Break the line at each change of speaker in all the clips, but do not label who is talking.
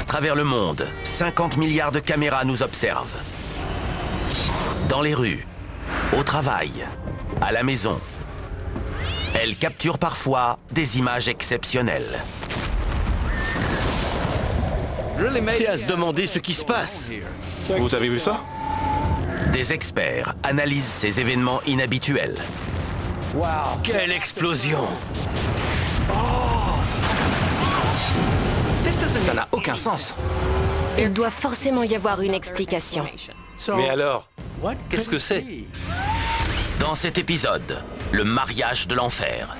travers le monde, 50 milliards de caméras nous observent. Dans les rues, au travail, à la maison. Elles capturent parfois des images exceptionnelles.
C'est à se demander ce qui se passe.
Vous avez vu ça?
Des experts analysent ces événements inhabituels.
Quelle explosion!
Ça n'a aucun sens.
Il doit forcément y avoir une explication.
Mais alors, qu'est-ce que c'est?
Dans cet épisode, le mariage de l'enfer.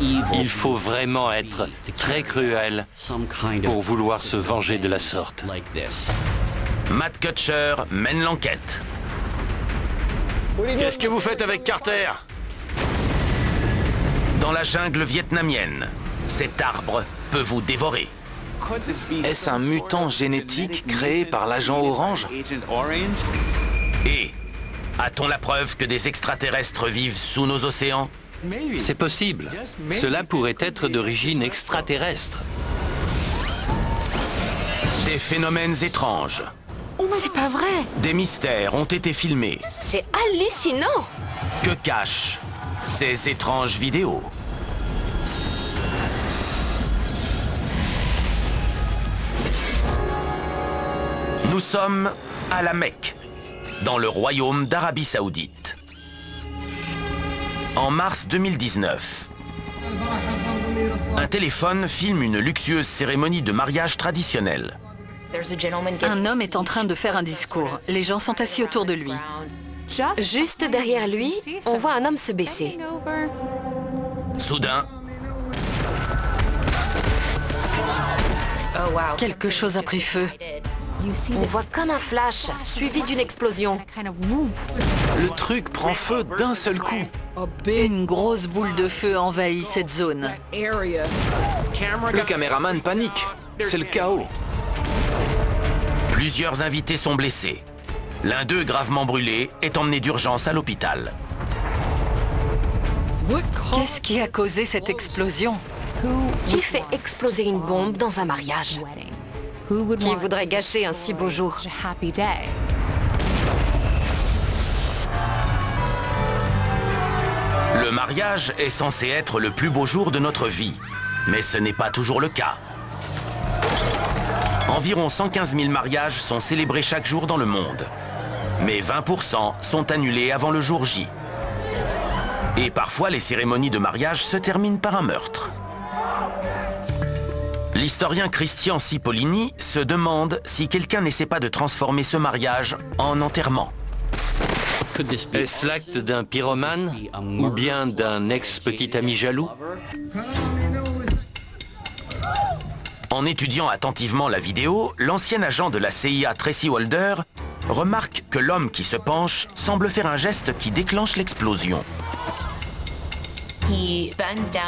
Il faut vraiment être très cruel pour vouloir se venger de la sorte.
Matt Kutcher mène l'enquête.
Qu'est-ce que vous faites avec Carter?
Dans la jungle vietnamienne, cet arbre peut vous dévorer.
Est-ce un mutant génétique créé par l'agent Orange?
Et a-t-on la preuve que des extraterrestres vivent sous nos océans?
C'est possible. Cela pourrait être d'origine extraterrestre.
Des phénomènes étranges,
C'est pas vrai.
des mystères ont été filmés.
C'est hallucinant.
Que cachent ces étranges vidéos? Nous sommes à la Mecque, dans le royaume d'Arabie Saoudite. En mars 2019, un téléphone filme une luxueuse cérémonie de mariage traditionnelle.
Un homme est en train de faire un discours. Les gens sont assis autour de lui.
Juste derrière lui, on voit un homme se baisser.
Soudain,
Quelque chose a pris feu.
On voit comme un flash, suivi d'une explosion.
Le truc prend feu d'un seul coup.
Une grosse boule de feu envahit cette zone.
Le caméraman panique. C'est le chaos.
plusieurs invités sont blessés. L'un d'eux, gravement brûlé, est emmené d'urgence à l'hôpital.
Qu'est-ce qui a causé cette explosion?
Qui fait exploser une bombe dans un mariage? Qui voudrait gâcher un si beau jour?
Le mariage est censé être le plus beau jour de notre vie, mais ce n'est pas toujours le cas. Environ 115 000 mariages sont célébrés chaque jour dans le monde, mais 20% sont annulés avant le jour J. Et parfois, les cérémonies de mariage se terminent par un meurtre. L'historien Christian Cipollini se demande si quelqu'un n'essaie pas de transformer ce mariage en enterrement.
Est-ce l'acte d'un pyromane ou bien d'un ex-petit ami jaloux?
En étudiant attentivement la vidéo, l'ancien agent de la CIA Tracy Walder remarque que l'homme qui se penche semble faire un geste qui déclenche l'explosion.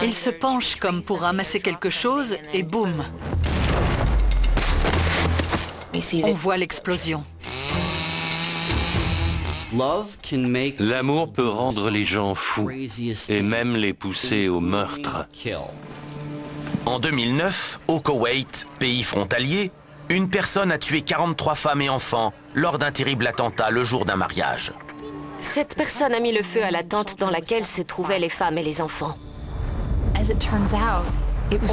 Il se penche comme pour ramasser quelque chose et boum! On voit l'explosion.
L'amour peut rendre les gens fous et même les pousser au meurtre.
En 2009, au Koweït, pays frontalier, une personne a tué 43 femmes et enfants lors d'un terrible attentat le jour d'un mariage.
Cette personne a mis le feu à la tente dans laquelle se trouvaient les femmes et les enfants.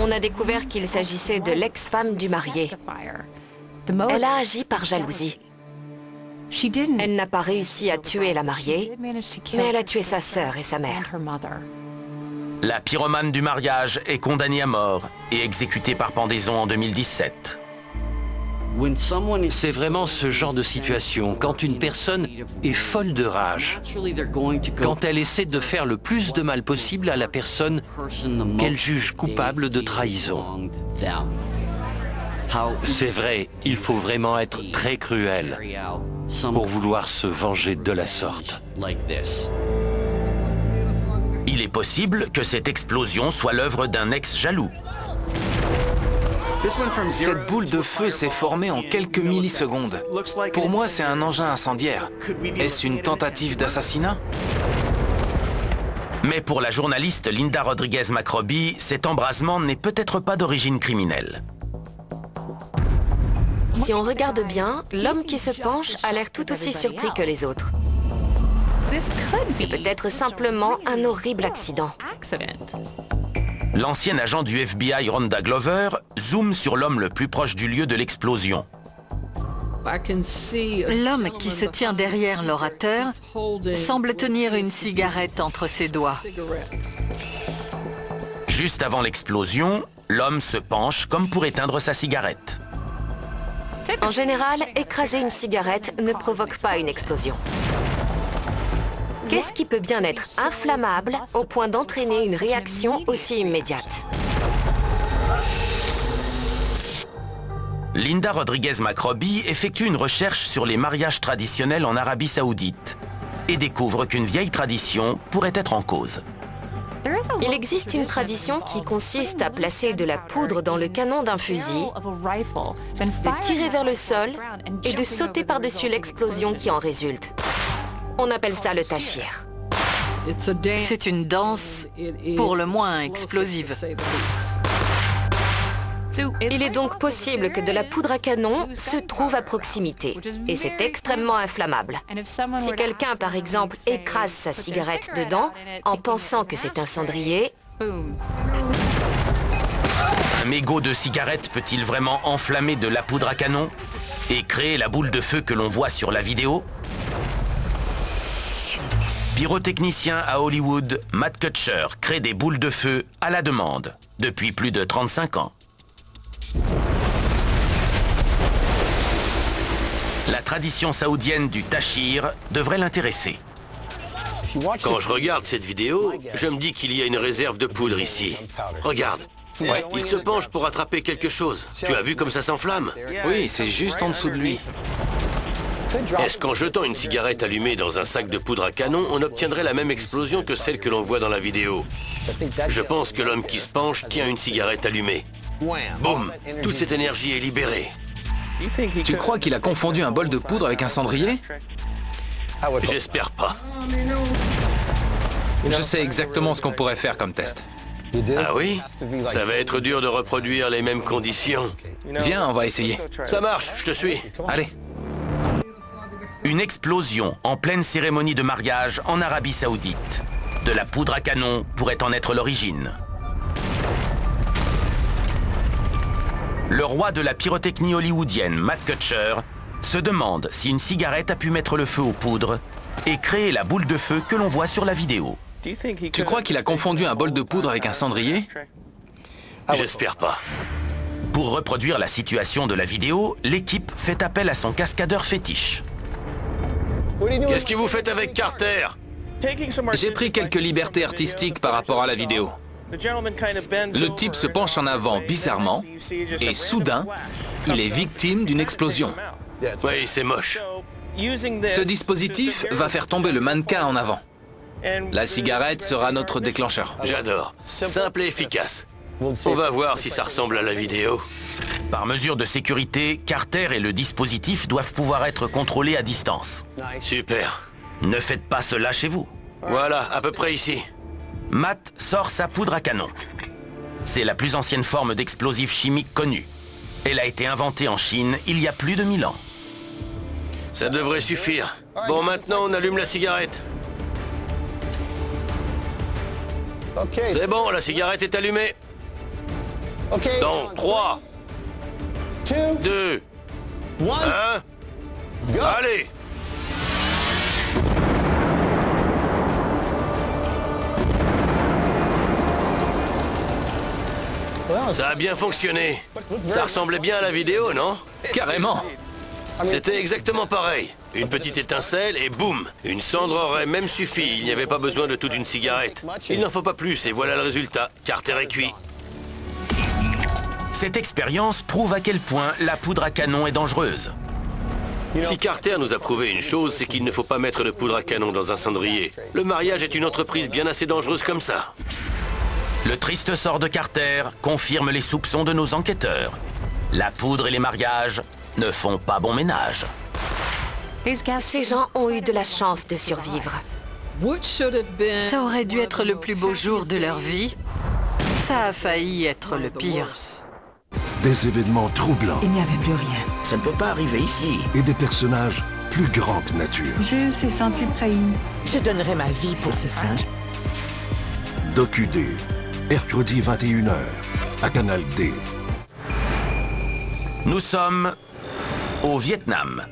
On a découvert qu'il s'agissait de l'ex-femme du marié. Elle a agi par jalousie. Elle n'a pas réussi à tuer la mariée, mais elle a tué sa sœur et sa mère.
La pyromane du mariage est condamnée à mort et exécutée par pendaison en 2017.
C'est vraiment ce genre de situation, quand une personne est folle de rage, quand elle essaie de faire le plus de mal possible à la personne qu'elle juge coupable de trahison. C'est vrai, il faut vraiment être très cruel pour vouloir se venger de la sorte.
Il est possible que cette explosion soit l'œuvre d'un ex-jaloux.
Cette boule de feu s'est formée en quelques millisecondes. Pour moi, c'est un engin incendiaire. Est-ce une tentative d'assassinat?
Mais pour la journaliste Linda Rodriguez-Macroby, cet embrasement n'est peut-être pas d'origine criminelle.
Si on regarde bien, l'homme qui se penche a l'air tout aussi surpris que les autres. C'est peut-être simplement un horrible accident.
L'ancien agent du FBI Rhonda Glover zoome sur l'homme le plus proche du lieu de l'explosion.
L'homme qui se tient derrière l'orateur semble tenir une cigarette entre ses doigts.
Juste avant l'explosion, l'homme se penche comme pour éteindre sa cigarette.
En général, écraser une cigarette ne provoque pas une explosion. Qu'est-ce qui peut bien être inflammable au point d'entraîner une réaction aussi immédiate?
Linda Rodriguez-McRobbie effectue une recherche sur les mariages traditionnels en Arabie Saoudite et découvre qu'une vieille tradition pourrait être en cause.
Il existe une tradition qui consiste à placer de la poudre dans le canon d'un fusil, de tirer vers le sol et de sauter par-dessus l'explosion qui en résulte. On appelle ça le tachir.
C'est une danse pour le moins explosive.
Il est donc possible que de la poudre à canon se trouve à proximité, et c'est extrêmement inflammable. Si quelqu'un, par exemple, écrase sa cigarette dedans, en pensant que c'est un cendrier,
Un mégot de cigarette peut-il vraiment enflammer de la poudre à canon et créer la boule de feu que l'on voit sur la vidéo? Pyrotechnicien à Hollywood, Matt Kutcher crée des boules de feu à la demande depuis plus de 35 ans. La tradition saoudienne du tachir devrait l'intéresser.
Quand je regarde cette vidéo, je me dis qu'il y a une réserve de poudre ici. Regarde. Ouais, il se penche pour attraper quelque chose. Tu as vu comme ça s'enflamme?
Oui, c'est juste en dessous de lui.
Est-ce qu'en jetant une cigarette allumée dans un sac de poudre à canon, on obtiendrait la même explosion que celle que l'on voit dans la vidéo? Je pense que l'homme qui se penche tient une cigarette allumée. Boum! Toute cette énergie est libérée.
Tu crois qu'il a confondu un bol de poudre avec un cendrier?
J'espère pas.
Je sais exactement ce qu'on pourrait faire comme test.
Ah oui? Ça va être dur de reproduire les mêmes conditions.
Viens, on va essayer.
Ça marche, je te suis.
Allez.
Une explosion en pleine cérémonie de mariage en Arabie Saoudite. De la poudre à canon pourrait en être l'origine. Le roi de la pyrotechnie hollywoodienne, Matt Kutcher, se demande si une cigarette a pu mettre le feu aux poudres et créer la boule de feu que l'on voit sur la vidéo.
Tu crois qu'il a confondu un bol de poudre avec un cendrier?
J'espère pas.
Pour reproduire la situation de la vidéo, l'équipe fait appel à son cascadeur fétiche.
Qu'est-ce que vous faites avec Carter?
J'ai pris quelques libertés artistiques par rapport à la vidéo. Le type se penche en avant bizarrement et soudain, il est victime d'une explosion.
Oui, c'est moche.
Ce dispositif va faire tomber le mannequin en avant. La cigarette sera notre déclencheur.
J'adore. Simple et efficace. On va voir si ça ressemble à la vidéo.
Par mesure de sécurité, Carter et le dispositif doivent pouvoir être contrôlés à distance.
Super.
Ne faites pas cela chez vous.
Voilà, à peu près ici.
Matt sort sa poudre à canon. C'est la plus ancienne forme d'explosif chimique connue. Elle a été inventée en Chine il y a plus de 1000 ans.
Ça devrait suffire. Bon, maintenant on allume la cigarette. C'est bon, la cigarette est allumée. Dans 3, 2, 1, allez! Ça a bien fonctionné. Ça ressemblait bien à la vidéo, non?
Carrément.
C'était exactement pareil. Une petite étincelle et boum! Une cendre aurait même suffi. Il n'y avait pas besoin de toute une cigarette. Il n'en faut pas plus et voilà le résultat. Carter est cuit.
Cette expérience prouve à quel point la poudre à canon est dangereuse.
Si Carter nous a prouvé une chose, c'est qu'il ne faut pas mettre de poudre à canon dans un cendrier. Le mariage est une entreprise bien assez dangereuse comme ça.
Le triste sort de Carter confirme les soupçons de nos enquêteurs. La poudre et les mariages ne font pas bon ménage.
Ces gens ont eu de la chance de survivre.
Ça aurait dû être le plus beau jour de leur vie. Ça a failli être le pire.
Des événements troublants.
Il n'y avait plus rien.
Ça ne peut pas arriver ici.
Et des personnages plus grands que nature.
Je suis senti trahi.
Je donnerais ma vie pour ce singe.
DocuD, mercredi 21h, à Canal D.
Nous sommes au Vietnam,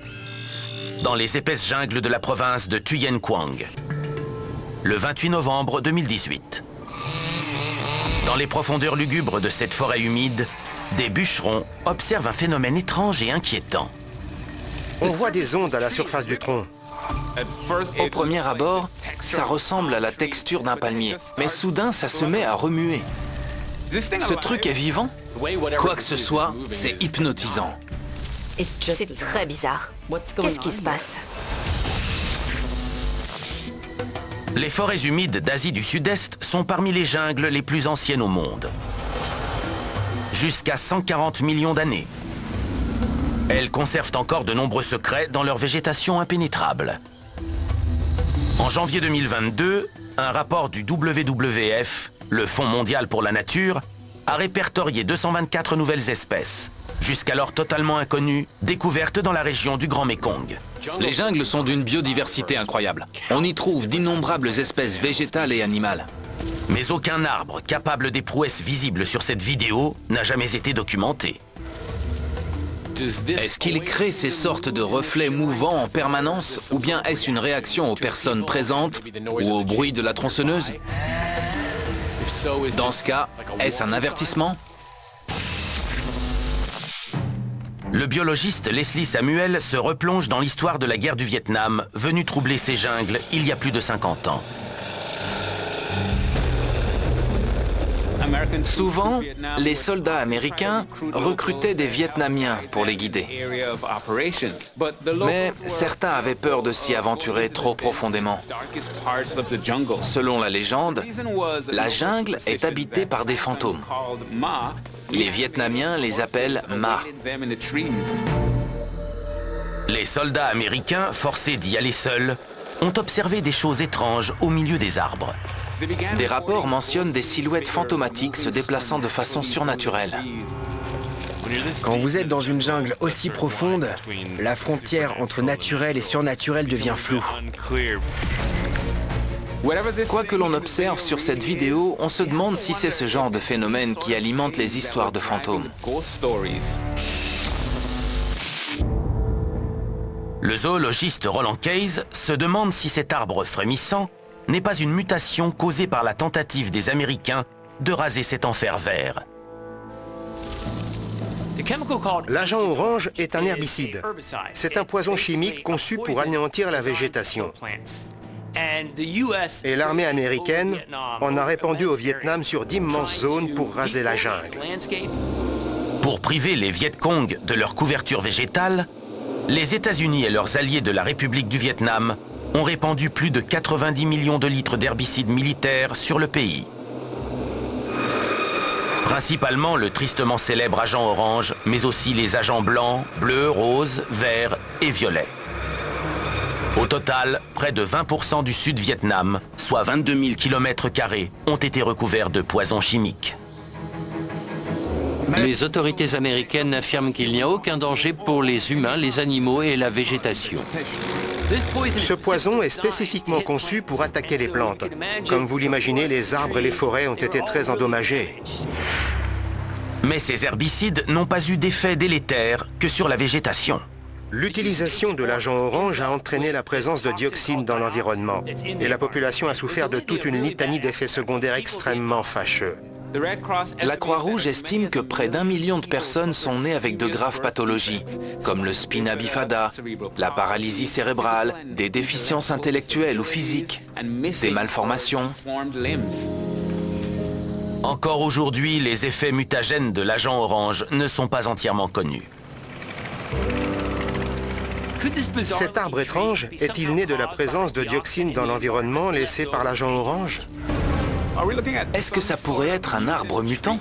dans les épaisses jungles de la province de Thuyen Quang, le 28 novembre 2018. Dans les profondeurs lugubres de cette forêt humide, des bûcherons observent un phénomène étrange et inquiétant.
On voit des ondes à la surface du tronc.
Au premier abord, ça ressemble à la texture d'un palmier, mais soudain ça se met à remuer. Ce truc est vivant? Quoi que ce soit, c'est hypnotisant.
C'est très bizarre. Qu'est-ce qui se passe?
Les forêts humides d'Asie du Sud-Est sont parmi les jungles les plus anciennes au monde. Jusqu'à 140 millions d'années. Elles conservent encore de nombreux secrets dans leur végétation impénétrable. En janvier 2022, un rapport du WWF, le Fonds mondial pour la nature, a répertorié 224 nouvelles espèces, jusqu'alors totalement inconnues, découvertes dans la région du Grand Mékong.
Les jungles sont d'une biodiversité incroyable. On y trouve d'innombrables espèces végétales et animales.
Mais aucun arbre capable des prouesses visibles sur cette vidéo n'a jamais été documenté.
Est-ce qu'il crée ces sortes de reflets mouvants en permanence, ou bien est-ce une réaction aux personnes présentes ou au bruit de la tronçonneuse? Dans ce cas, est-ce un avertissement?
Le biologiste Leslie Samuel se replonge dans l'histoire de la guerre du Vietnam, venue troubler ces jungles il y a plus de 50 ans.
Souvent, les soldats américains recrutaient des Vietnamiens pour les guider. Mais certains avaient peur de s'y aventurer trop profondément. Selon la légende, la jungle est habitée par des fantômes. Les Vietnamiens les appellent Ma.
Les soldats américains, forcés d'y aller seuls, ont observé des choses étranges au milieu des arbres.
Des rapports mentionnent des silhouettes fantomatiques se déplaçant de façon surnaturelle.
Quand vous êtes dans une jungle aussi profonde, la frontière entre naturel et surnaturel devient floue.
Quoi que l'on observe sur cette vidéo, on se demande si c'est ce genre de phénomène qui alimente les histoires de fantômes.
Le zoologiste Roland Case se demande si cet arbre frémissant n'est pas une mutation causée par la tentative des Américains de raser cet enfer vert.
L'agent orange est un herbicide. C'est un poison chimique conçu pour anéantir la végétation. Et l'armée américaine en a répandu au Vietnam sur d'immenses zones pour raser la jungle.
Pour priver les Viet Cong de leur couverture végétale, les États-Unis et leurs alliés de la République du Vietnam ont répandu plus de 90 millions de litres d'herbicides militaires sur le pays. Principalement le tristement célèbre agent orange, mais aussi les agents blancs, bleus, roses, verts et violets. Au total, près de 20% du Sud-Vietnam, soit 22 000 km², ont été recouverts de poisons chimiques.
Les autorités américaines affirment qu'il n'y a aucun danger pour les humains, les animaux et la végétation.
Ce poison est spécifiquement conçu pour attaquer les plantes. Comme vous l'imaginez, les arbres et les forêts ont été très endommagés.
Mais ces herbicides n'ont pas eu d'effet délétère que sur la végétation.
L'utilisation de l'agent orange a entraîné la présence de dioxines dans l'environnement. Et la population a souffert de toute une litanie d'effets secondaires extrêmement fâcheux.
La Croix-Rouge estime que près d'1 million de personnes sont nées avec de graves pathologies, comme le spina bifida, la paralysie cérébrale, des déficiences intellectuelles ou physiques, des malformations.
Encore aujourd'hui, les effets mutagènes de l'agent orange ne sont pas entièrement connus.
Cet arbre étrange est-il né de la présence de dioxines dans l'environnement laissées par l'agent orange?
Est-ce que ça pourrait être un arbre mutant?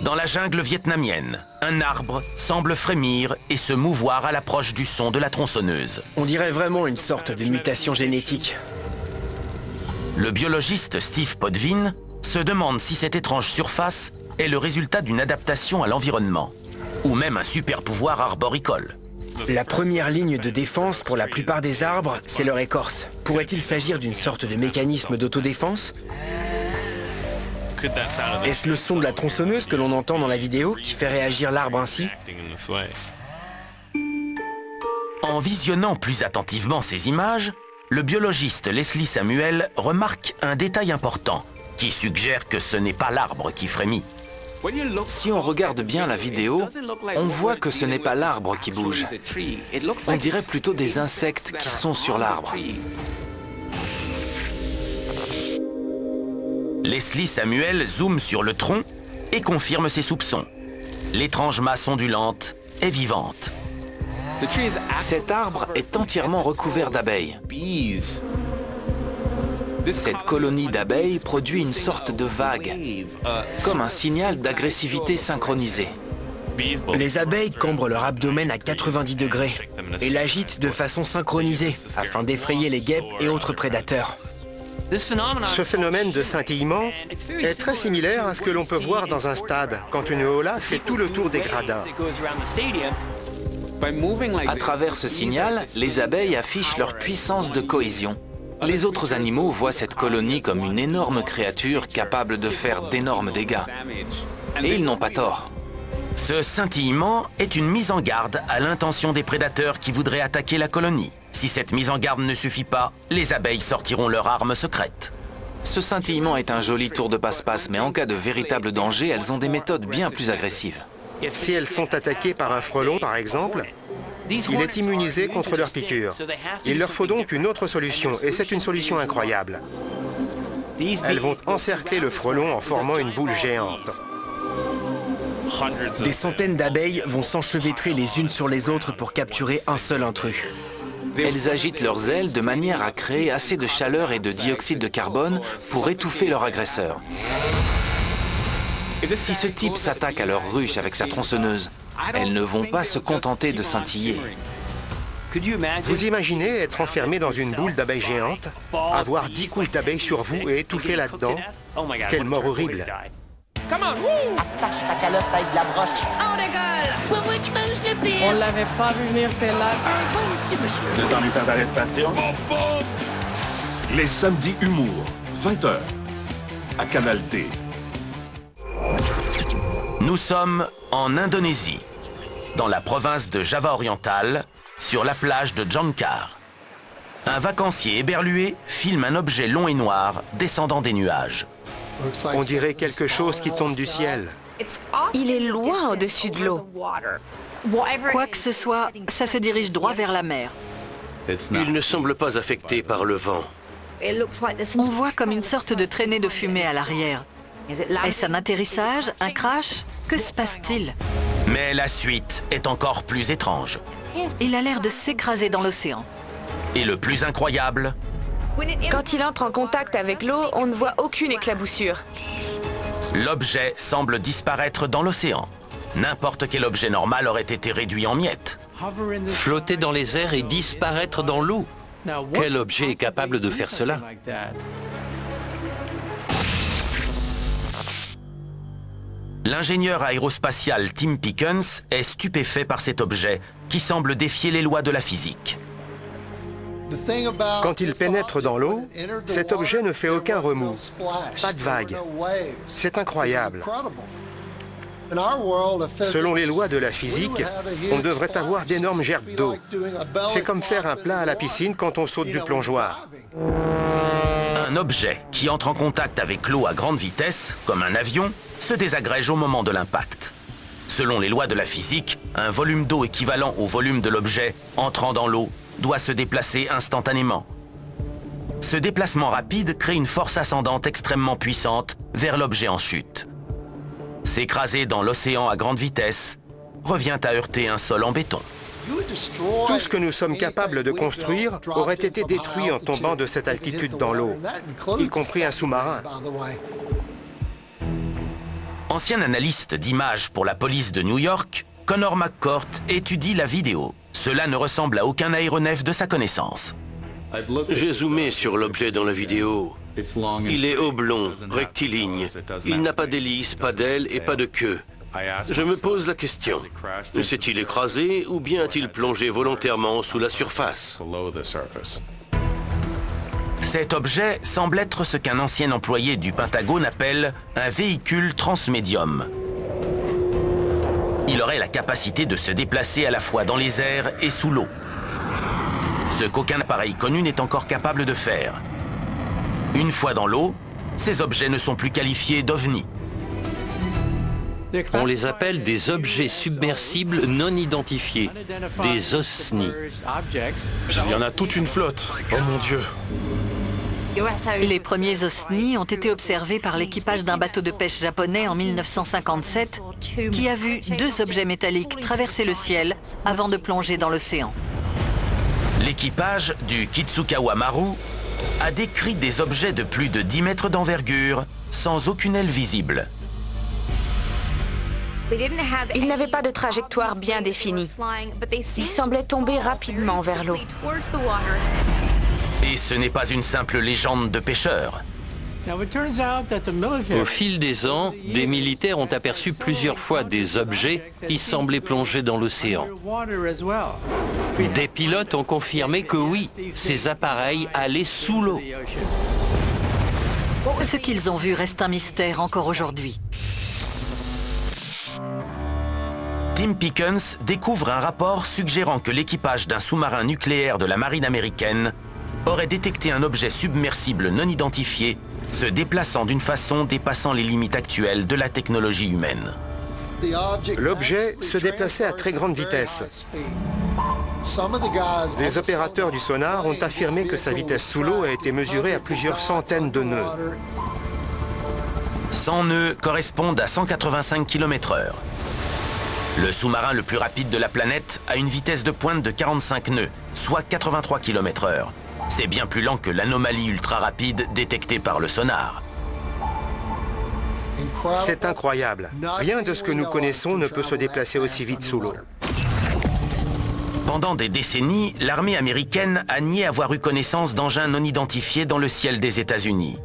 Dans la jungle vietnamienne, un arbre semble frémir et se mouvoir à l'approche du son de la tronçonneuse.
On dirait vraiment une sorte de mutation génétique.
Le biologiste Steve Podvin se demande si cette étrange surface est le résultat d'une adaptation à l'environnement. ou même un super pouvoir arboricole.
La première ligne de défense pour la plupart des arbres, c'est leur écorce. Pourrait-il s'agir d'une sorte de mécanisme d'autodéfense? Est-ce le son de la tronçonneuse que l'on entend dans la vidéo qui fait réagir l'arbre ainsi?
En visionnant plus attentivement ces images, le biologiste Leslie Samuel remarque un détail important qui suggère que ce n'est pas l'arbre qui frémit.
Si on regarde bien la vidéo, on voit que ce n'est pas l'arbre qui bouge. On dirait plutôt des insectes qui sont sur l'arbre.
Leslie Samuel zoome sur le tronc et confirme ses soupçons. L'étrange masse ondulante est vivante.
Cet arbre est entièrement recouvert d'abeilles. Cette colonie d'abeilles produit une sorte de vague, comme un signal d'agressivité synchronisée.
Les abeilles cambrent leur abdomen à 90 degrés et l'agitent de façon synchronisée afin d'effrayer les guêpes et autres prédateurs.
Ce phénomène de scintillement est très similaire à ce que l'on peut voir dans un stade, quand une hola fait tout le tour des gradins.
À travers ce signal, les abeilles affichent leur puissance de cohésion. Les autres animaux voient cette colonie comme une énorme créature capable de faire d'énormes dégâts. Et ils n'ont pas tort.
Ce scintillement est une mise en garde à l'intention des prédateurs qui voudraient attaquer la colonie. Si cette mise en garde ne suffit pas, les abeilles sortiront leur arme secrète.
Ce scintillement est un joli tour de passe-passe, mais en cas de véritable danger, elles ont des méthodes bien plus agressives.
Si elles sont attaquées par un frelon, par exemple, il est immunisé contre leurs piqûres. Il leur faut donc une autre solution, et c'est une solution incroyable. Elles vont encercler le frelon en formant une boule géante.
Des centaines d'abeilles vont s'enchevêtrer les unes sur les autres pour capturer un seul intrus.
Elles agitent leurs ailes de manière à créer assez de chaleur et de dioxyde de carbone pour étouffer leur agresseur. Si ce type s'attaque à leur ruche avec sa tronçonneuse, elles ne vont pas se contenter de scintiller.
Vous imaginez être enfermé dans une boule d'abeilles géante, avoir 10 couches d'abeilles sur vous et étouffer là-dedans? Quelle mort horrible!
Attache ta calotte avec de la broche.
On décolle! On l'avait pas vu venir, celle-là. Un bon petit monsieur.
Vous êtes en état d'arrestation? Les samedis humour, 20h, à Canal D.
Nous sommes en Indonésie, dans la province de Java orientale, sur la plage de Jangkar. Un vacancier éberlué filme un objet long et noir descendant des nuages.
On dirait quelque chose qui tombe du ciel.
Il est loin au-dessus de l'eau.
Quoi que ce soit, ça se dirige droit vers la mer.
Il ne semble pas affecté par le vent.
On voit comme une sorte de traînée de fumée à l'arrière. Est-ce un atterrissage, un crash? Que se passe-t-il?
Mais la suite est encore plus étrange.
Il a l'air de s'écraser dans l'océan.
Et le plus incroyable,
Quand il entre en contact avec l'eau, on ne voit aucune éclaboussure.
l'objet semble disparaître dans l'océan. N'importe quel objet normal aurait été réduit en miettes.
Flotter dans les airs et disparaître dans l'eau. Quel objet est capable de faire cela?
L'ingénieur aérospatial Tim Pickens est stupéfait par cet objet qui semble défier les lois de la physique.
Quand il pénètre dans l'eau, cet objet ne fait aucun remous, pas de vagues. C'est incroyable. Selon les lois de la physique, on devrait avoir d'énormes gerbes d'eau. C'est comme faire un plat à la piscine quand on saute du plongeoir.
Un objet qui entre en contact avec l'eau à grande vitesse, comme un avion, se désagrège au moment de l'impact. Selon les lois de la physique, un volume d'eau équivalent au volume de l'objet entrant dans l'eau doit se déplacer instantanément. Ce déplacement rapide crée une force ascendante extrêmement puissante vers l'objet en chute. S'écraser dans l'océan à grande vitesse revient à heurter un sol en béton.
Tout ce que nous sommes capables de construire aurait été détruit en tombant de cette altitude dans l'eau, y compris un sous-marin.
Ancien analyste d'images pour la police de New York, Connor McCourt étudie la vidéo. Cela ne ressemble à aucun aéronef de sa connaissance.
J'ai zoomé sur l'objet dans la vidéo. Il est oblong, rectiligne. Il n'a pas d'hélice, pas d'aile et pas de queue. Je me pose la question. S'est-il écrasé ou bien a-t-il plongé volontairement sous la surface?
Cet objet semble être ce qu'un ancien employé du Pentagone appelle un véhicule transmédium. Il aurait la capacité de se déplacer à la fois dans les airs et sous l'eau. Ce qu'aucun appareil connu n'est encore capable de faire. Une fois dans l'eau, ces objets ne sont plus qualifiés d'OVNI.
On les appelle des objets submersibles non identifiés, des OSNI.
Il y en a toute une flotte. Oh mon Dieu.
Les premiers OSNI ont été observés par l'équipage d'un bateau de pêche japonais en 1957 qui a vu 2 objets métalliques traverser le ciel avant de plonger dans l'océan.
L'équipage du Kitsukawa Maru a décrit des objets de plus de 10 mètres d'envergure sans aucune aile visible.
Ils n'avaient pas de trajectoire bien définie. Ils semblaient tomber rapidement vers l'eau.
Et ce n'est pas une simple légende de pêcheurs.
Au fil des ans, des militaires ont aperçu plusieurs fois des objets qui semblaient plonger dans l'océan. Des pilotes ont confirmé que oui, ces appareils allaient sous l'eau.
Ce qu'ils ont vu reste un mystère encore aujourd'hui.
Tim Pickens découvre un rapport suggérant que l'équipage d'un sous-marin nucléaire de la marine américaine aurait détecté un objet submersible non identifié se déplaçant d'une façon dépassant les limites actuelles de la technologie humaine.
L'objet se déplaçait à très grande vitesse. Les opérateurs du sonar ont affirmé que sa vitesse sous l'eau a été mesurée à plusieurs centaines de nœuds.
100 nœuds correspondent à 185 km/h. Le sous-marin le plus rapide de la planète a une vitesse de pointe de 45 nœuds, soit 83 km/h. C'est bien plus lent que l'anomalie ultra-rapide détectée par le sonar.
C'est incroyable. Rien de ce que nous connaissons ne peut se déplacer aussi vite sous l'eau.
Pendant des décennies, l'armée américaine a nié avoir eu connaissance d'engins non identifiés dans le ciel des États-Unis.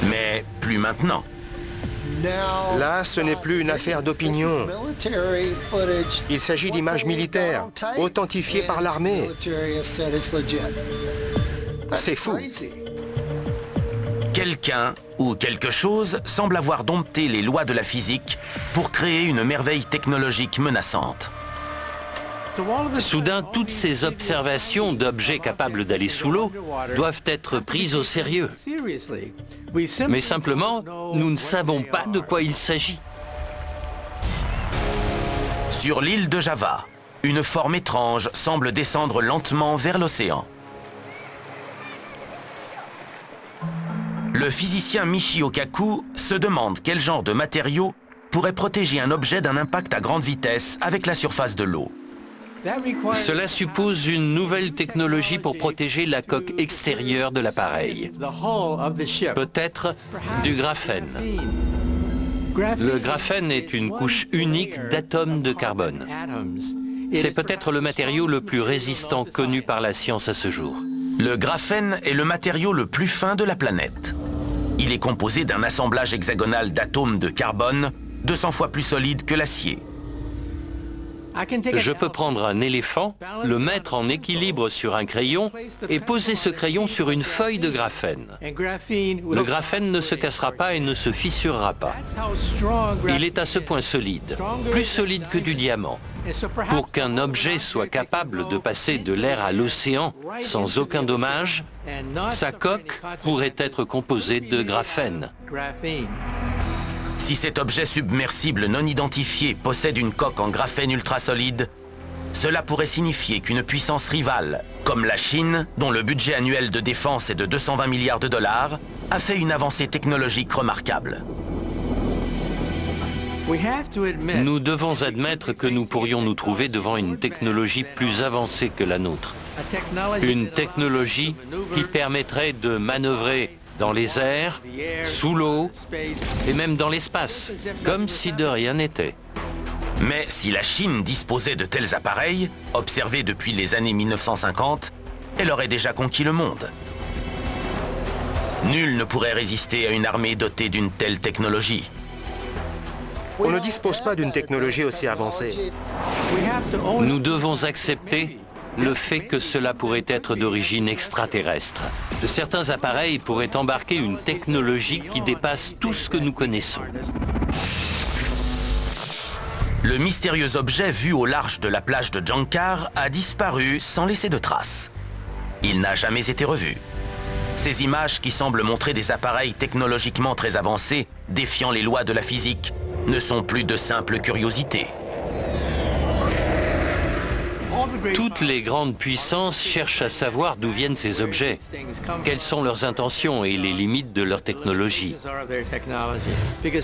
Mais plus maintenant.
Là, ce n'est plus une affaire d'opinion. Il s'agit d'images militaires, authentifiées par l'armée. C'est fou.
Quelqu'un ou quelque chose semble avoir dompté les lois de la physique pour créer une merveille technologique menaçante.
Soudain, toutes ces observations d'objets capables d'aller sous l'eau doivent être prises au sérieux. Mais simplement, nous ne savons pas de quoi il s'agit.
Sur l'île de Java, une forme étrange semble descendre lentement vers l'océan. Le physicien Michio Kaku se demande quel genre de matériau pourrait protéger un objet d'un impact à grande vitesse avec la surface de l'eau.
Cela suppose une nouvelle technologie pour protéger la coque extérieure de l'appareil. Peut-être du graphène. Le graphène est une couche unique d'atomes de carbone. C'est peut-être le matériau le plus résistant connu par la science à ce jour.
Le graphène est le matériau le plus fin de la planète. Il est composé d'un assemblage hexagonal d'atomes de carbone 200 fois plus solide que l'acier.
Je peux prendre un éléphant, le mettre en équilibre sur un crayon et poser ce crayon sur une feuille de graphène. Le graphène ne se cassera pas et ne se fissurera pas. Il est à ce point solide, plus solide que du diamant. Pour qu'un objet soit capable de passer de l'air à l'océan sans aucun dommage, sa coque pourrait être composée de graphène.
Si cet objet submersible non identifié possède une coque en graphène ultra solide, cela pourrait signifier qu'une puissance rivale, comme la Chine, dont le budget annuel de défense est de 220 milliards de dollars, a fait une avancée technologique remarquable.
Nous devons admettre que nous pourrions nous trouver devant une technologie plus avancée que la nôtre. Une technologie qui permettrait de manœuvrer dans les airs, sous l'eau et même dans l'espace, comme si de rien n'était.
Mais si la Chine disposait de tels appareils, observés depuis les années 1950, elle aurait déjà conquis le monde. Nul ne pourrait résister à une armée dotée d'une telle technologie.
On ne dispose pas d'une technologie aussi avancée.
Nous devons accepter le fait que cela pourrait être d'origine extraterrestre. Certains appareils pourraient embarquer une technologie qui dépasse tout ce que nous connaissons.
Le mystérieux objet vu au large de la plage de Jangkar a disparu sans laisser de traces. Il n'a jamais été revu. Ces images qui semblent montrer des appareils technologiquement très avancés, défiant les lois de la physique, ne sont plus de simples curiosités.
Toutes les grandes puissances cherchent à savoir d'où viennent ces objets, quelles sont leurs intentions et les limites de leur technologie.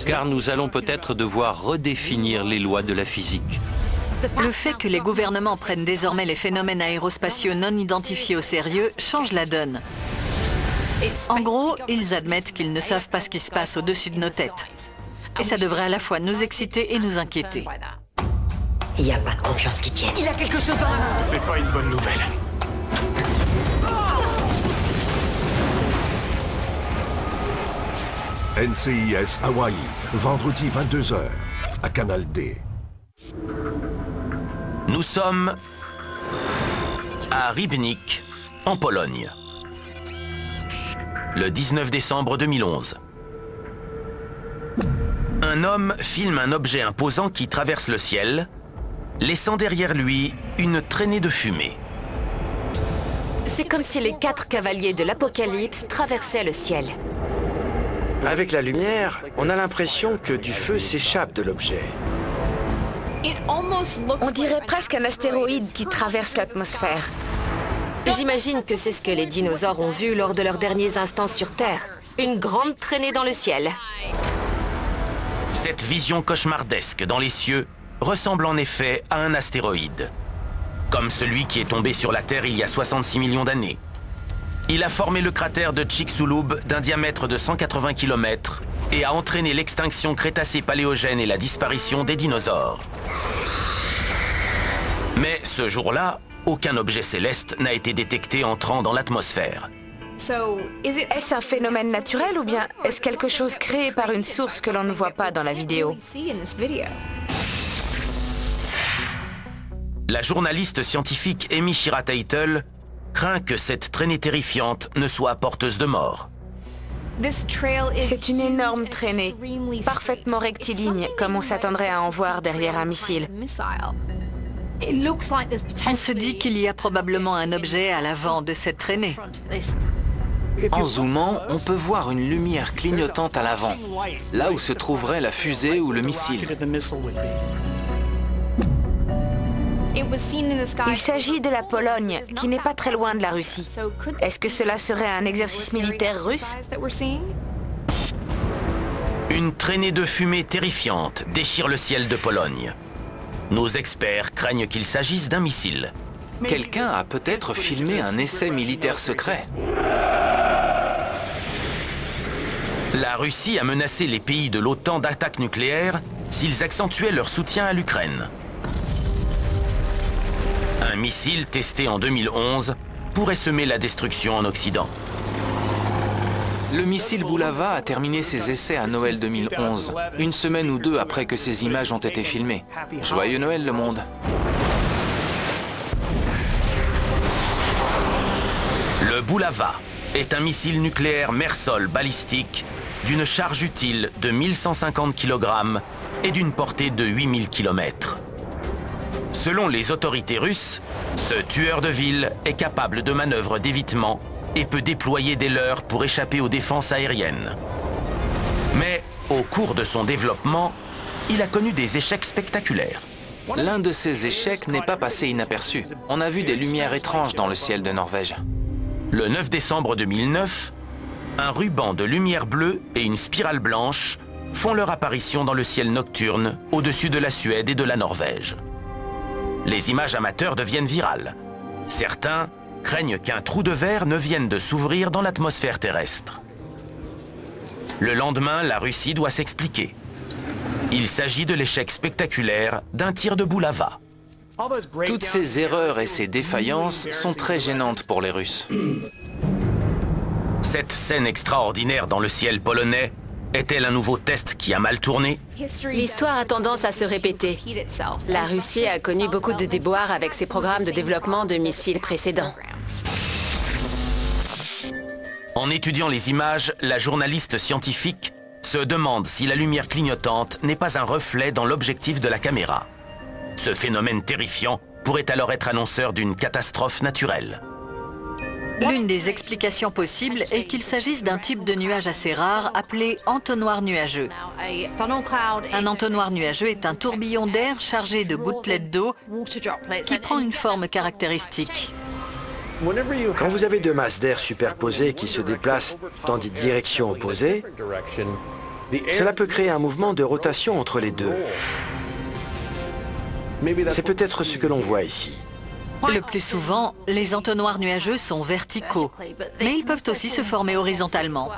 Car nous allons peut-être devoir redéfinir les lois de la physique.
Le fait que les gouvernements prennent désormais les phénomènes aérospatiaux non identifiés au sérieux change la donne. En gros, ils admettent qu'ils ne savent pas ce qui se passe au-dessus de nos têtes. Et ça devrait à la fois nous exciter et nous inquiéter.
Il n'y a pas de confiance qui tienne.
Il a quelque chose dans la main.
C'est pas une bonne nouvelle. NCIS Hawaii, vendredi 22h, à Canal D.
Nous sommes à Rybnik, en Pologne. Le 19 décembre 2011. Un homme filme un objet imposant qui traverse le ciel, laissant derrière lui une traînée de fumée.
C'est comme si les 4 cavaliers de l'Apocalypse traversaient le ciel.
Avec la lumière, on a l'impression que du feu s'échappe de l'objet.
On dirait presque un astéroïde qui traverse l'atmosphère.
J'imagine que c'est ce que les dinosaures ont vu lors de leurs derniers instants sur Terre. Une grande traînée dans le ciel.
Cette vision cauchemardesque dans les cieux ressemble en effet à un astéroïde. Comme celui qui est tombé sur la Terre il y a 66 millions d'années. Il a formé le cratère de Chicxulub d'un diamètre de 180 km et a entraîné l'extinction Crétacé-Paléogène et la disparition des dinosaures. Mais ce jour-là, aucun objet céleste n'a été détecté entrant dans l'atmosphère.
Est-ce un phénomène naturel ou bien est-ce quelque chose créé par une source que l'on ne voit pas dans la vidéo?
La journaliste scientifique Amy Shira Teitel craint que cette traînée terrifiante ne soit porteuse de mort.
C'est une énorme traînée, parfaitement rectiligne, comme on s'attendrait à en voir derrière un missile.
On se dit qu'il y a probablement un objet à l'avant de cette traînée.
En zoomant, on peut voir une lumière clignotante à l'avant, là où se trouverait la fusée ou le missile.
Il s'agit de la Pologne, qui n'est pas très loin de la Russie. Est-ce que cela serait un exercice militaire russe?
Une traînée de fumée terrifiante déchire le ciel de Pologne. Nos experts craignent qu'il s'agisse d'un missile.
Quelqu'un a peut-être filmé un essai militaire secret.
La Russie a menacé les pays de l'OTAN d'attaques nucléaires s'ils accentuaient leur soutien à l'Ukraine. Un missile testé en 2011 pourrait semer la destruction en Occident.
Le missile Bulava a terminé ses essais à Noël 2011, une semaine ou deux après que ces images ont été filmées. Joyeux Noël, le monde!
Le Bulava est un missile nucléaire mer-sol balistique d'une charge utile de 1150 kg et d'une portée de 8000 km. Selon les autorités russes, ce tueur de ville est capable de manœuvres d'évitement et peut déployer des leurres pour échapper aux défenses aériennes. Mais au cours de son développement, il a connu des échecs spectaculaires.
L'un de ces échecs n'est pas passé inaperçu. On a vu des lumières étranges dans le ciel de Norvège.
Le 9 décembre 2009, un ruban de lumière bleue et une spirale blanche font leur apparition dans le ciel nocturne au-dessus de la Suède et de la Norvège. Les images amateurs deviennent virales. Certains craignent qu'un trou de verre ne vienne de s'ouvrir dans l'atmosphère terrestre. Le lendemain, la Russie doit s'expliquer. Il s'agit de l'échec spectaculaire d'un tir de Bulava.
Toutes ces erreurs et ces défaillances sont très gênantes pour les Russes.
Cette scène extraordinaire dans le ciel polonais Est-elle un nouveau test qui a mal tourné?
L'histoire a tendance à se répéter. La Russie a connu beaucoup de déboires avec ses programmes de développement de missiles précédents.
En étudiant les images, la journaliste scientifique se demande si la lumière clignotante n'est pas un reflet dans l'objectif de la caméra. Ce phénomène terrifiant pourrait alors être annonceur d'une catastrophe naturelle.
L'une des explications possibles est qu'il s'agisse d'un type de nuage assez rare appelé entonnoir nuageux. Un entonnoir nuageux est un tourbillon d'air chargé de gouttelettes d'eau qui prend une forme caractéristique.
Quand vous avez deux masses d'air superposées qui se déplacent dans des directions opposées, cela peut créer un mouvement de rotation entre les deux. C'est peut-être ce que l'on voit ici.
Le plus souvent, les entonnoirs nuageux sont verticaux, mais ils peuvent aussi se former horizontalement.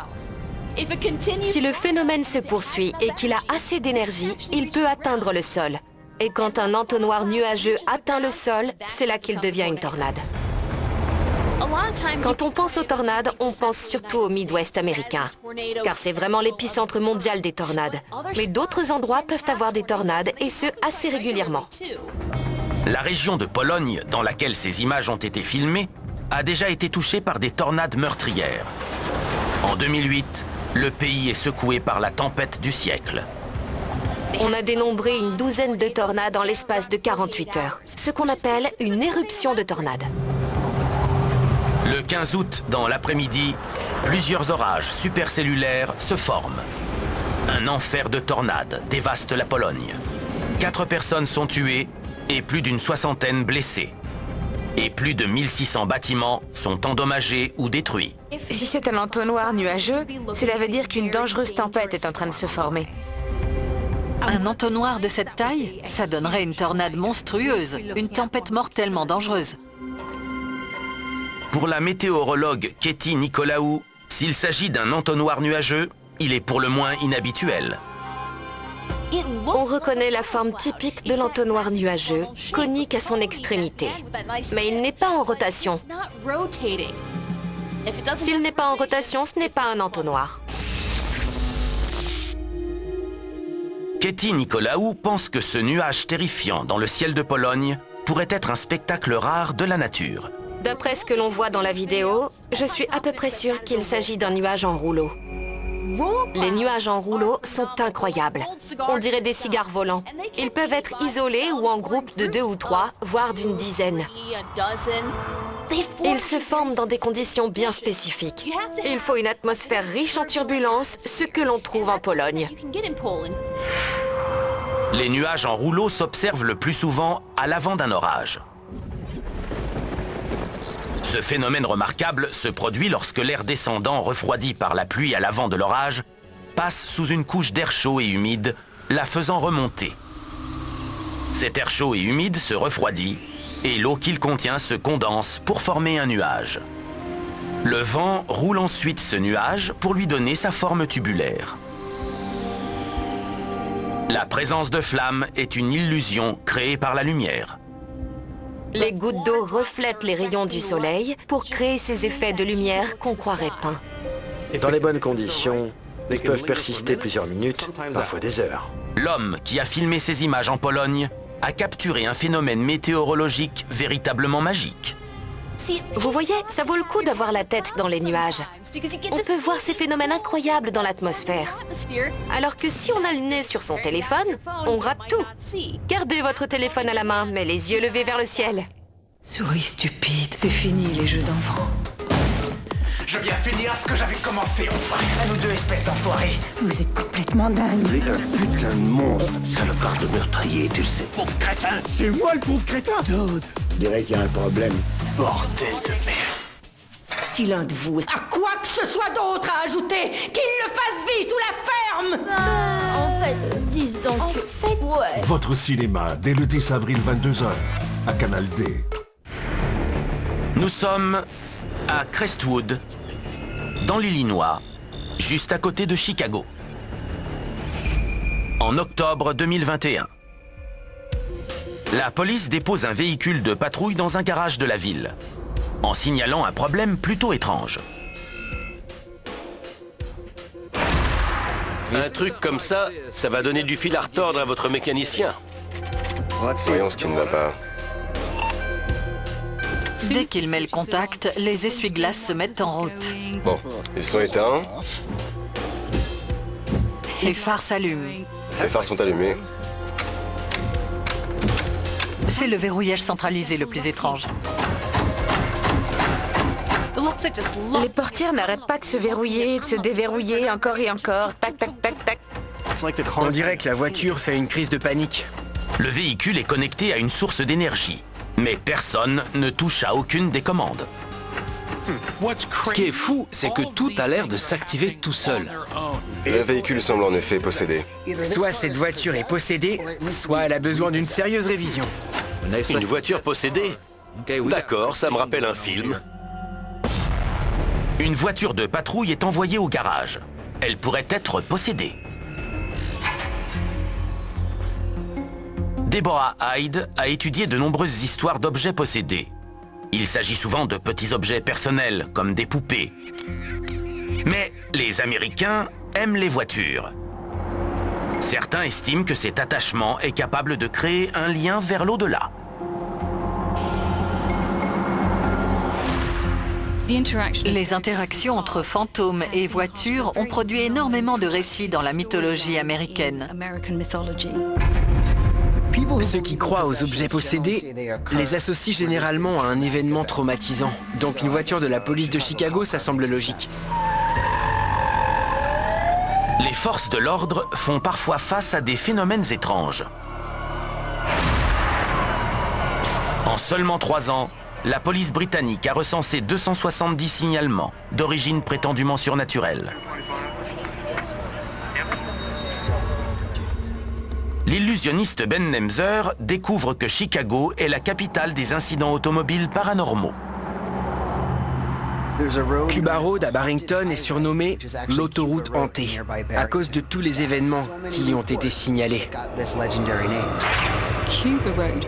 Si le phénomène se poursuit et qu'il a assez d'énergie, il peut atteindre le sol. Et quand un entonnoir nuageux atteint le sol, c'est là qu'il devient une tornade. Quand on pense aux tornades, on pense surtout au Midwest américain, car c'est vraiment l'épicentre mondial des tornades. Mais d'autres endroits peuvent avoir des tornades, et ce, assez régulièrement.
La région de Pologne, dans laquelle ces images ont été filmées, a déjà été touchée par des tornades meurtrières. En 2008, le pays est secoué par la tempête du siècle.
On a dénombré une douzaine de tornades en l'espace de 48 heures, ce qu'on appelle une éruption de tornade.
Le 15 août, dans l'après-midi, plusieurs orages supercellulaires se forment. Un enfer de tornades dévaste la Pologne. 4 personnes sont tuées et plus d'une soixantaine blessées. Et plus de 1600 bâtiments sont endommagés ou détruits.
Si c'est un entonnoir nuageux, cela veut dire qu'une dangereuse tempête est en train de se former.
Un entonnoir de cette taille, ça donnerait une tornade monstrueuse, une tempête mortellement dangereuse.
Pour la météorologue Katie Nicolaou, s'il s'agit d'un entonnoir nuageux, il est pour le moins inhabituel.
On reconnaît la forme typique de l'entonnoir nuageux, conique à son extrémité. Mais il n'est pas en rotation. S'il n'est pas en rotation, ce n'est pas un entonnoir.
Katie Nicolaou pense que ce nuage terrifiant dans le ciel de Pologne pourrait être un spectacle rare de la nature.
D'après ce que l'on voit dans la vidéo, je suis à peu près sûre qu'il s'agit d'un nuage en rouleau. Les nuages en rouleau sont incroyables. On dirait des cigares volants. Ils peuvent être isolés ou en groupe de 2 ou 3, voire d'une dizaine. Ils se forment dans des conditions bien spécifiques. Il faut une atmosphère riche en turbulences, ce que l'on trouve en Pologne.
Les nuages en rouleau s'observent le plus souvent à l'avant d'un orage. Ce phénomène remarquable se produit lorsque l'air descendant, refroidi par la pluie à l'avant de l'orage, passe sous une couche d'air chaud et humide, la faisant remonter. Cet air chaud et humide se refroidit et l'eau qu'il contient se condense pour former un nuage. Le vent roule ensuite ce nuage pour lui donner sa forme tubulaire. La présence de flammes est une illusion créée par la lumière.
Les gouttes d'eau reflètent les rayons du soleil pour créer ces effets de lumière qu'on croirait peints.
Dans les bonnes conditions, ils peuvent persister plusieurs minutes, parfois des heures.
L'homme qui a filmé ces images en Pologne a capturé un phénomène météorologique véritablement magique.
Vous voyez, ça vaut le coup d'avoir la tête dans les nuages. On peut voir ces phénomènes incroyables dans l'atmosphère. Alors que si on a le nez sur son téléphone, on rate tout. Gardez votre téléphone à la main, mais les yeux levés vers le ciel.
Souris stupide, c'est fini les jeux d'enfants.
Je viens finir ce que j'avais commencé, enfin. À nous deux, espèce d'enfoirés.
Vous êtes complètement dingue.
Il est un putain de monstre. Salopard de meurtrier, tu le sais. Pauvre crétin. C'est moi le pauvre crétin.
Dude, je dirais qu'il y a un problème.
Bordel de merde.
Si l'un de vous a quoi que ce soit d'autre à ajouter, qu'il le fasse vite ou la ferme.
En fait, disons que... Ouais.
Votre cinéma, dès le 10 avril 22h, à Canal D.
Nous sommes à Crestwood, dans l'Illinois, juste à côté de Chicago. En octobre 2021. La police dépose un véhicule de patrouille dans un garage de la ville, en signalant un problème plutôt étrange.
Un truc comme ça, ça va donner du fil à retordre à votre mécanicien.
Voyons ce qui ne va pas.
Dès qu'il met le contact, les essuie-glaces se mettent en route.
Bon, ils sont éteints.
Les phares s'allument.
Les phares sont allumés.
C'est le verrouillage centralisé le plus étrange.
Les portières n'arrêtent pas de se verrouiller, de se déverrouiller encore et encore. Tac, tac, tac, tac.
On dirait que la voiture fait une crise de panique.
Le véhicule est connecté à une source d'énergie, mais personne ne touche à aucune des commandes.
Ce qui est fou, c'est que tout a l'air de s'activer tout seul.
Le véhicule semble en effet possédé.
Soit cette voiture est possédée, soit elle a besoin d'une sérieuse révision.
Une voiture possédée? D'accord, ça me rappelle un film.
Une voiture de patrouille est envoyée au garage. Elle pourrait être possédée. Deborah Hyde a étudié de nombreuses histoires d'objets possédés. Il s'agit souvent de petits objets personnels, comme des poupées. Mais les Américains aiment les voitures. Certains estiment que cet attachement est capable de créer un lien vers l'au-delà.
Les interactions entre fantômes et voitures ont produit énormément de récits dans la mythologie américaine.
Ceux qui croient aux objets possédés les associent généralement à un événement traumatisant. Donc une voiture de la police de Chicago, ça semble logique.
Les forces de l'ordre font parfois face à des phénomènes étranges. En seulement 3 ans, la police britannique a recensé 270 signalements d'origine prétendument surnaturelle. L'illusionniste Ben Nemser découvre que Chicago est la capitale des incidents automobiles paranormaux.
Cuba Road à Barrington est surnommée l'autoroute hantée à cause de tous les événements qui y ont été signalés.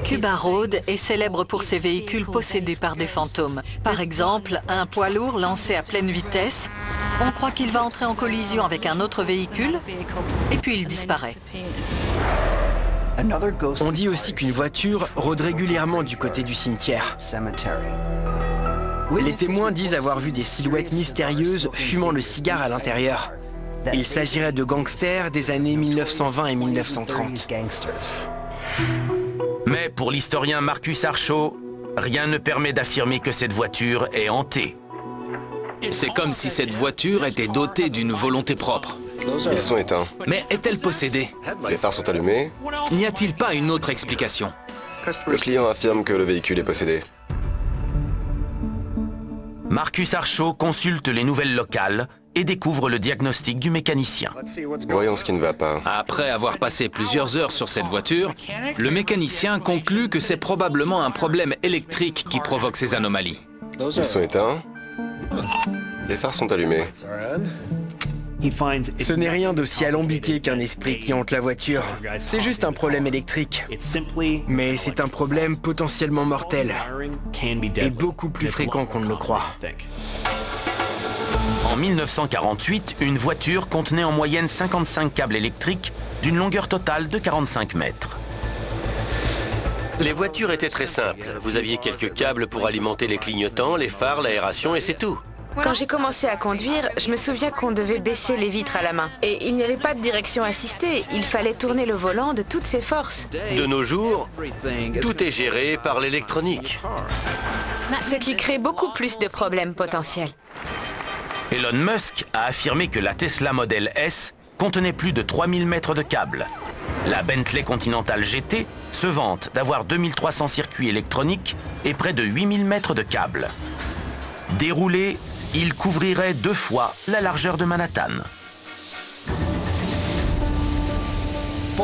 Cuba Road est célèbre pour ses véhicules possédés par des fantômes. Par exemple, un poids lourd lancé à pleine vitesse. On croit qu'il va entrer en collision avec un autre véhicule, et puis il disparaît.
On dit aussi qu'une voiture rôde régulièrement du côté du cimetière. Les témoins disent avoir vu des silhouettes mystérieuses fumant le cigare à l'intérieur. Il s'agirait de gangsters des années 1920 et 1930.
Mais pour l'historien Marcus Archot, rien ne permet d'affirmer que cette voiture est hantée.
C'est comme si cette voiture était dotée d'une volonté propre.
Ils sont éteints.
Mais est-elle possédée?
Les phares sont allumés.
N'y a-t-il pas une autre explication?
Le client affirme que le véhicule est possédé.
Marcus Archot consulte les nouvelles locales et découvre le diagnostic du mécanicien.
Voyons ce qui ne va pas.
Après avoir passé plusieurs heures sur cette voiture, le mécanicien conclut que c'est probablement un problème électrique qui provoque ces anomalies.
Ils sont éteints. Les phares sont allumés.
Ce n'est rien d'aussi alambiqué qu'un esprit qui hante la voiture. C'est juste un problème électrique. Mais c'est un problème potentiellement mortel. Et beaucoup plus fréquent qu'on ne le croit.
En 1948, une voiture contenait en moyenne 55 câbles électriques d'une longueur totale de 45 mètres.
Les voitures étaient très simples. Vous aviez quelques câbles pour alimenter les clignotants, les phares, l'aération et c'est tout.
Quand j'ai commencé à conduire, je me souviens qu'on devait baisser les vitres à la main. Et il n'y avait pas de direction assistée, il fallait tourner le volant de toutes ses forces.
De nos jours, tout est géré par l'électronique.
Ce qui crée beaucoup plus de problèmes potentiels.
Elon Musk a affirmé que la Tesla Model S contenait plus de 3000 mètres de câbles. La Bentley Continental GT se vante d'avoir 2300 circuits électroniques et près de 8000 mètres de câbles. Déroulé, il couvrirait 2 fois la largeur de Manhattan.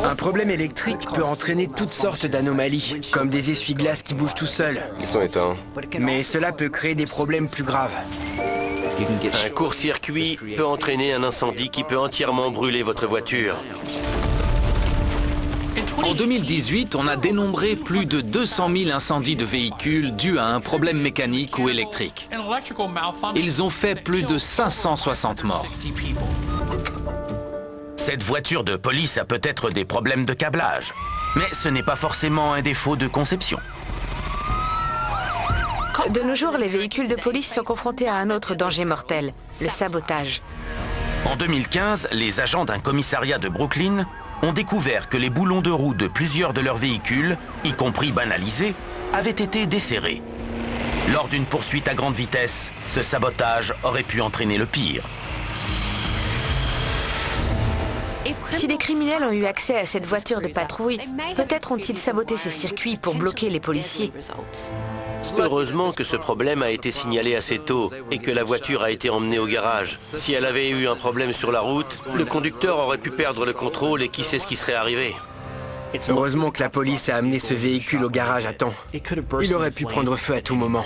Un problème électrique peut entraîner toutes sortes d'anomalies, comme des essuie-glaces qui bougent tout seuls.
Ils sont éteints.
Mais cela peut créer des problèmes plus graves.
Un court-circuit peut entraîner un incendie qui peut entièrement brûler votre voiture.
En 2018, on a dénombré plus de 200 000 incendies de véhicules dus à un problème mécanique ou électrique. Ils ont fait plus de 560 morts.
Cette voiture de police a peut-être des problèmes de câblage, mais ce n'est pas forcément un défaut de conception.
De nos jours, les véhicules de police sont confrontés à un autre danger mortel, le sabotage.
En 2015, les agents d'un commissariat de Brooklyn ont découvert que les boulons de roue de plusieurs de leurs véhicules, y compris banalisés, avaient été desserrés. Lors d'une poursuite à grande vitesse, ce sabotage aurait pu entraîner le pire.
Si des criminels ont eu accès à cette voiture de patrouille, peut-être ont-ils saboté ces circuits pour bloquer les policiers.
Heureusement que ce problème a été signalé assez tôt et que la voiture a été emmenée au garage. Si elle avait eu un problème sur la route, le conducteur aurait pu perdre le contrôle et qui sait ce qui serait arrivé.
Heureusement que la police a amené ce véhicule au garage à temps. Il aurait pu prendre feu à tout moment.